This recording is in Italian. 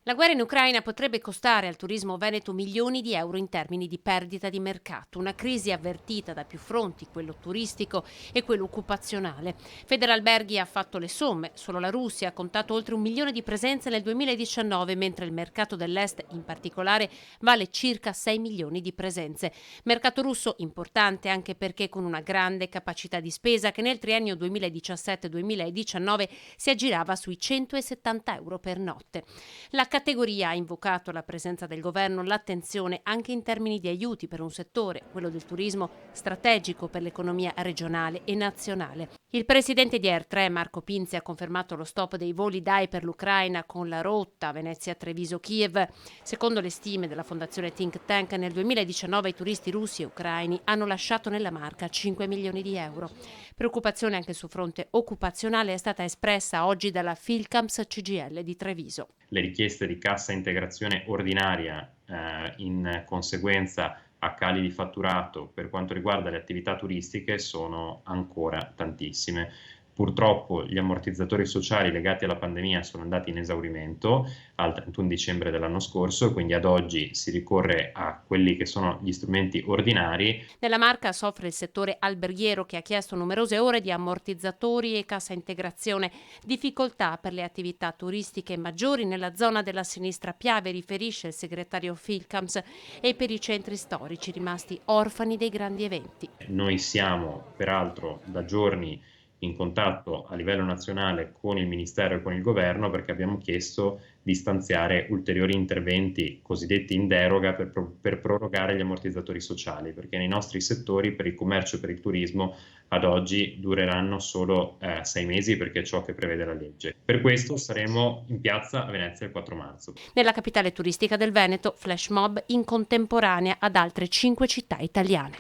La guerra in Ucraina potrebbe costare al turismo veneto milioni di euro in termini di perdita di mercato, una crisi avvertita da più fronti, quello turistico e quello occupazionale. Federalberghi ha fatto le somme, solo la Russia ha contato oltre 1 milione di presenze nel 2019, mentre il mercato dell'Est in particolare vale circa 6 milioni di presenze. Mercato russo importante anche perché con una grande capacità di spesa che nel triennio 2017-2019 si aggirava sui 170 euro per notte. La categoria ha invocato la presenza del governo, l'attenzione anche in termini di aiuti per un settore, quello del turismo, strategico per l'economia regionale e nazionale. Il presidente di Air3, Marco Pinzi, ha confermato lo stop dei voli DAI per l'Ucraina con la rotta Venezia-Treviso-Kiev. Secondo le stime della fondazione Think Tank, nel 2019 i turisti russi e ucraini hanno lasciato nella Marca 5 milioni di euro. Preoccupazione anche sul fronte occupazionale è stata espressa oggi dalla Philcamps CGL di Treviso. Le richieste di cassa integrazione ordinaria in conseguenza a cali di fatturato per quanto riguarda le attività turistiche sono ancora tantissime. Purtroppo gli ammortizzatori sociali legati alla pandemia sono andati in esaurimento al 31 dicembre dell'anno scorso e quindi ad oggi si ricorre a quelli che sono gli strumenti ordinari. Nella Marca soffre il settore alberghiero che ha chiesto numerose ore di ammortizzatori e cassa integrazione, difficoltà per le attività turistiche maggiori nella zona della sinistra Piave, riferisce il segretario Filcams, e per i centri storici rimasti orfani dei grandi eventi. Noi siamo peraltro da giorni in contatto a livello nazionale con il Ministero e con il Governo perché abbiamo chiesto di stanziare ulteriori interventi cosiddetti in deroga per prorogare gli ammortizzatori sociali, perché nei nostri settori, per il commercio e per il turismo, ad oggi dureranno solo 6 mesi perché è ciò che prevede la legge. Per questo saremo in piazza a Venezia il 4 marzo. Nella capitale turistica del Veneto, flash mob in contemporanea ad altre 5 città italiane.